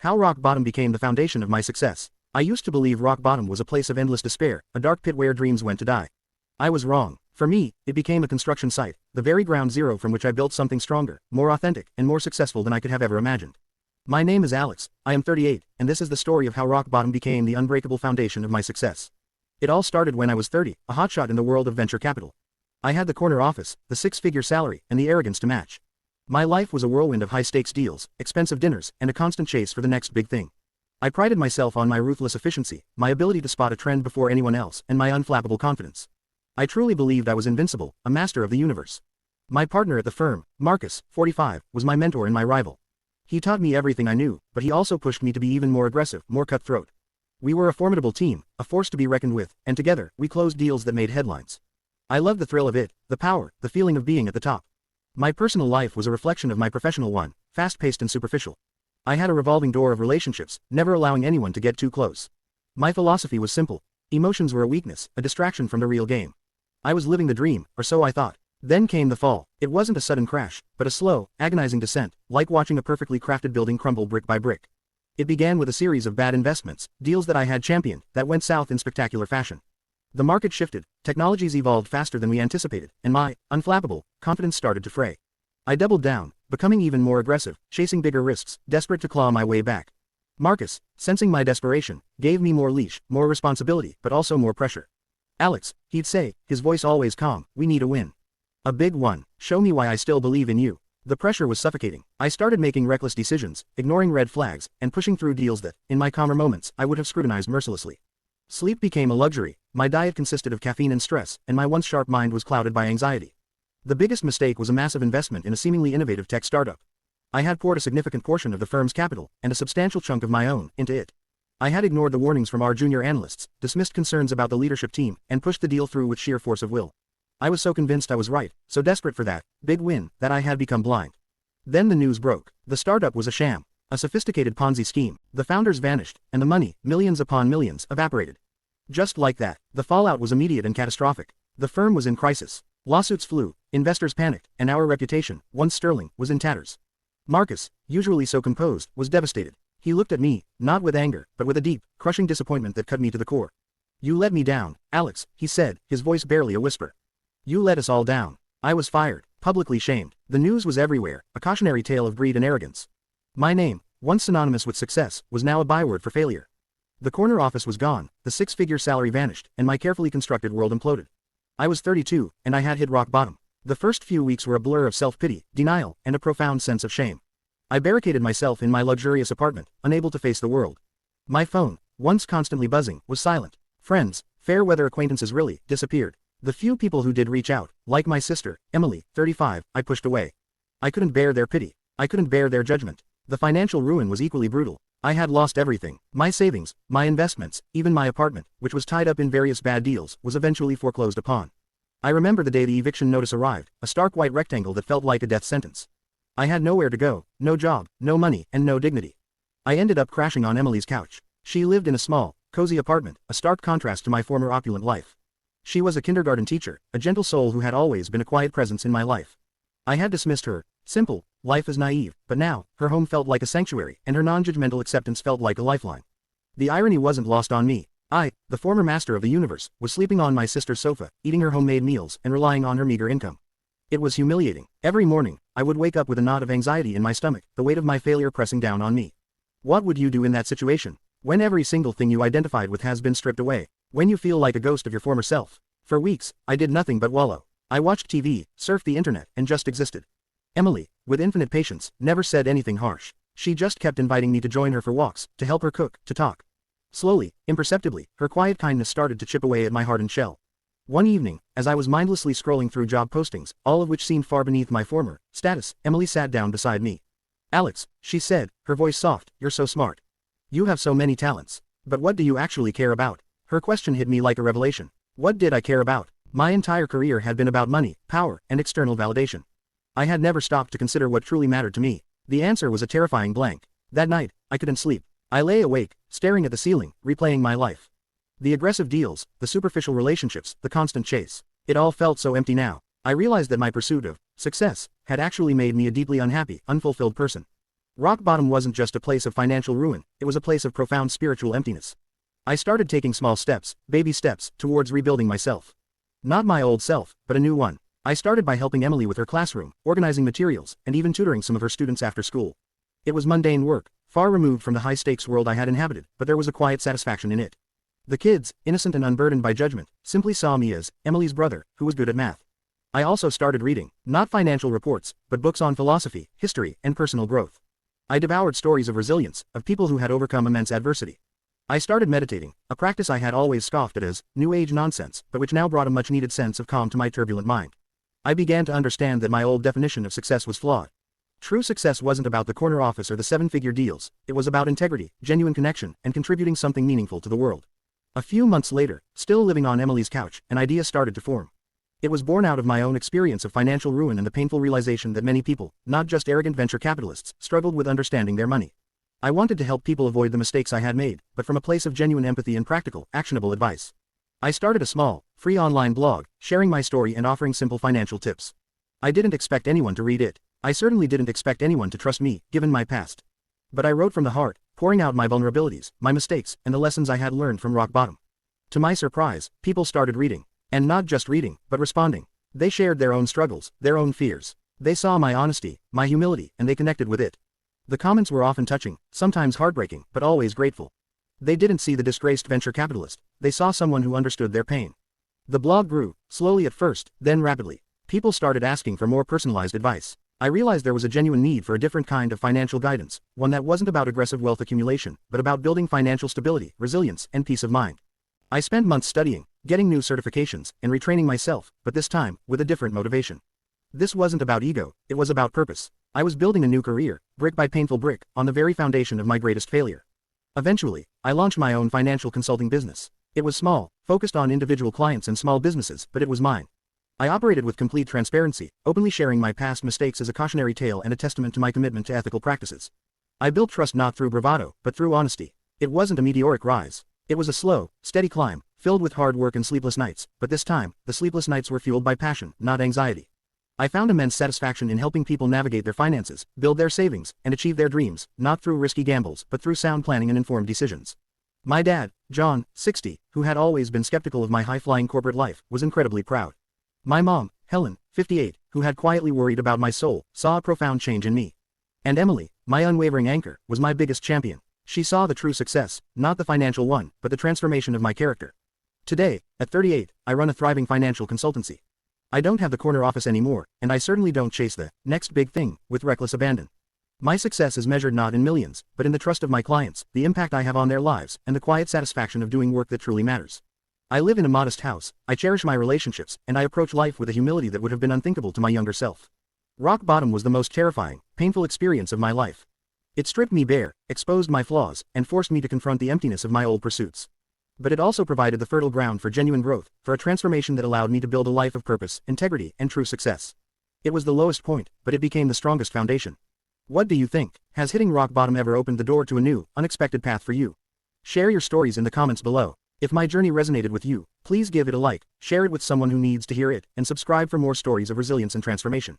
How rock bottom became the foundation of my success. I used to believe rock bottom was a place of endless despair, a dark pit where dreams went to die. I was wrong. For me, it became a construction site, the very ground zero from which I built something stronger, more authentic, and more successful than I could have ever imagined. My name is Alex, I am 38, and this is the story of how rock bottom became the unbreakable foundation of my success. It all started when I was 30, a hotshot in the world of venture capital. I had the corner office, the six-figure salary, and the arrogance to match. My life was a whirlwind of high-stakes deals, expensive dinners, and a constant chase for the next big thing. I prided myself on my ruthless efficiency, my ability to spot a trend before anyone else, and my unflappable confidence. I truly believed I was invincible, a master of the universe. My partner at the firm, Marcus, 45, was my mentor and my rival. He taught me everything I knew, but he also pushed me to be even more aggressive, more cutthroat. We were a formidable team, a force to be reckoned with, and together, we closed deals that made headlines. I loved the thrill of it, the power, the feeling of being at the top. My personal life was a reflection of my professional one, fast-paced and superficial. I had a revolving door of relationships, never allowing anyone to get too close. My philosophy was simple. Emotions were a weakness, a distraction from the real game. I was living the dream, or so I thought. Then came the fall. It wasn't a sudden crash, but a slow, agonizing descent, like watching a perfectly crafted building crumble brick by brick. It began with a series of bad investments, deals that I had championed, that went south in spectacular fashion. The market shifted, technologies evolved faster than we anticipated, and my, unflappable, confidence started to fray. I doubled down, becoming even more aggressive, chasing bigger risks, desperate to claw my way back. Marcus, sensing my desperation, gave me more leash, more responsibility, but also more pressure. Alex, he'd say, his voice always calm, we need a win. A big one, show me why I still believe in you. The pressure was suffocating. I started making reckless decisions, ignoring red flags, and pushing through deals that, in my calmer moments, I would have scrutinized mercilessly. Sleep became a luxury, my diet consisted of caffeine and stress, and my once sharp mind was clouded by anxiety. The biggest mistake was a massive investment in a seemingly innovative tech startup. I had poured a significant portion of the firm's capital, and a substantial chunk of my own, into it. I had ignored the warnings from our junior analysts, dismissed concerns about the leadership team, and pushed the deal through with sheer force of will. I was so convinced I was right, so desperate for that big win, that I had become blind. Then the news broke. The startup was a sham, a sophisticated Ponzi scheme. The founders vanished, and the money, millions upon millions, evaporated. Just like that, the fallout was immediate and catastrophic. The firm was in crisis. Lawsuits flew, investors panicked, and our reputation, once sterling, was in tatters. Marcus, usually so composed, was devastated. He looked at me, not with anger, but with a deep, crushing disappointment that cut me to the core. You let me down, Alex, he said, his voice barely a whisper. You let us all down. I was fired, publicly shamed. The news was everywhere, a cautionary tale of greed and arrogance. My name, once synonymous with success, was now a byword for failure. The corner office was gone, the six-figure salary vanished, and my carefully constructed world imploded. I was 32, and I had hit rock bottom. The first few weeks were a blur of self-pity, denial, and a profound sense of shame. I barricaded myself in my luxurious apartment, unable to face the world. My phone, once constantly buzzing, was silent. Friends, fair-weather acquaintances really disappeared. The few people who did reach out, like my sister, Emily, 35, I pushed away. I couldn't bear their pity. I couldn't bear their judgment. The financial ruin was equally brutal. I had lost everything. My savings, my investments, even my apartment, which was tied up in various bad deals, was eventually foreclosed upon. I remember the day the eviction notice arrived, a stark white rectangle that felt like a death sentence. I had nowhere to go, no job, no money, and no dignity. I ended up crashing on Emily's couch. She lived in a small, cozy apartment, a stark contrast to my former opulent life. She was a kindergarten teacher, a gentle soul who had always been a quiet presence in my life. I had dismissed her. Simple, life is naive, but now, her home felt like a sanctuary, and her non-judgmental acceptance felt like a lifeline. The irony wasn't lost on me. I, the former master of the universe, was sleeping on my sister's sofa, eating her homemade meals, and relying on her meager income. It was humiliating. Every morning, I would wake up with a knot of anxiety in my stomach, the weight of my failure pressing down on me. What would you do in that situation? When every single thing you identified with has been stripped away? When you feel like a ghost of your former self? For weeks, I did nothing but wallow. I watched TV, surfed the internet, and just existed. Emily, with infinite patience, never said anything harsh. She just kept inviting me to join her for walks, to help her cook, to talk. Slowly, imperceptibly, her quiet kindness started to chip away at my hardened shell. One evening, as I was mindlessly scrolling through job postings, all of which seemed far beneath my former status, Emily sat down beside me. Alex, she said, her voice soft, you're so smart. You have so many talents. But what do you actually care about? Her question hit me like a revelation. What did I care about? My entire career had been about money, power, and external validation. I had never stopped to consider what truly mattered to me. The answer was a terrifying blank. That night, I couldn't sleep. I lay awake, staring at the ceiling, replaying my life. The aggressive deals, the superficial relationships, the constant chase. It all felt so empty now. I realized that my pursuit of success had actually made me a deeply unhappy, unfulfilled person. Rock bottom wasn't just a place of financial ruin, it was a place of profound spiritual emptiness. I started taking small steps, baby steps, towards rebuilding myself. Not my old self, but a new one. I started by helping Emily with her classroom, organizing materials, and even tutoring some of her students after school. It was mundane work, far removed from the high-stakes world I had inhabited, but there was a quiet satisfaction in it. The kids, innocent and unburdened by judgment, simply saw me as Emily's brother, who was good at math. I also started reading, not financial reports, but books on philosophy, history, and personal growth. I devoured stories of resilience, of people who had overcome immense adversity. I started meditating, a practice I had always scoffed at as New Age nonsense, but which now brought a much-needed sense of calm to my turbulent mind. I began to understand that my old definition of success was flawed. True success wasn't about the corner office or the seven-figure deals, it was about integrity, genuine connection, and contributing something meaningful to the world. A few months later, still living on Emily's couch, an idea started to form. It was born out of my own experience of financial ruin and the painful realization that many people, not just arrogant venture capitalists, struggled with understanding their money. I wanted to help people avoid the mistakes I had made, but from a place of genuine empathy and practical, actionable advice. I started a small, free online blog, sharing my story and offering simple financial tips. I didn't expect anyone to read it. I certainly didn't expect anyone to trust me, given my past. But I wrote from the heart, pouring out my vulnerabilities, my mistakes, and the lessons I had learned from rock bottom. To my surprise, people started reading. And not just reading, but responding. They shared their own struggles, their own fears. They saw my honesty, my humility, and they connected with it. The comments were often touching, sometimes heartbreaking, but always grateful. They didn't see the disgraced venture capitalist, they saw someone who understood their pain. The blog grew, slowly at first, then rapidly. People started asking for more personalized advice. I realized there was a genuine need for a different kind of financial guidance, one that wasn't about aggressive wealth accumulation, but about building financial stability, resilience, and peace of mind. I spent months studying, getting new certifications, and retraining myself, but this time, with a different motivation. This wasn't about ego, it was about purpose. I was building a new career, brick by painful brick, on the very foundation of my greatest failure. Eventually, I launched my own financial consulting business. It was small, focused on individual clients and small businesses, but it was mine. I operated with complete transparency, openly sharing my past mistakes as a cautionary tale and a testament to my commitment to ethical practices. I built trust not through bravado, but through honesty. It wasn't a meteoric rise. It was a slow, steady climb, filled with hard work and sleepless nights, but this time, the sleepless nights were fueled by passion, not anxiety. I found immense satisfaction in helping people navigate their finances, build their savings, and achieve their dreams, not through risky gambles, but through sound planning and informed decisions. My dad, John, 60, who had always been skeptical of my high-flying corporate life, was incredibly proud. My mom, Helen, 58, who had quietly worried about my soul, saw a profound change in me. And Emily, my unwavering anchor, was my biggest champion. She saw the true success, not the financial one, but the transformation of my character. Today, at 38, I run a thriving financial consultancy. I don't have the corner office anymore, and I certainly don't chase the next big thing with reckless abandon. My success is measured not in millions, but in the trust of my clients, the impact I have on their lives, and the quiet satisfaction of doing work that truly matters. I live in a modest house, I cherish my relationships, and I approach life with a humility that would have been unthinkable to my younger self. Rock bottom was the most terrifying, painful experience of my life. It stripped me bare, exposed my flaws, and forced me to confront the emptiness of my old pursuits. But it also provided the fertile ground for genuine growth, for a transformation that allowed me to build a life of purpose, integrity, and true success. It was the lowest point, but it became the strongest foundation. What do you think? Has hitting rock bottom ever opened the door to a new, unexpected path for you? Share your stories in the comments below. If my journey resonated with you, please give it a like, share it with someone who needs to hear it, and subscribe for more stories of resilience and transformation.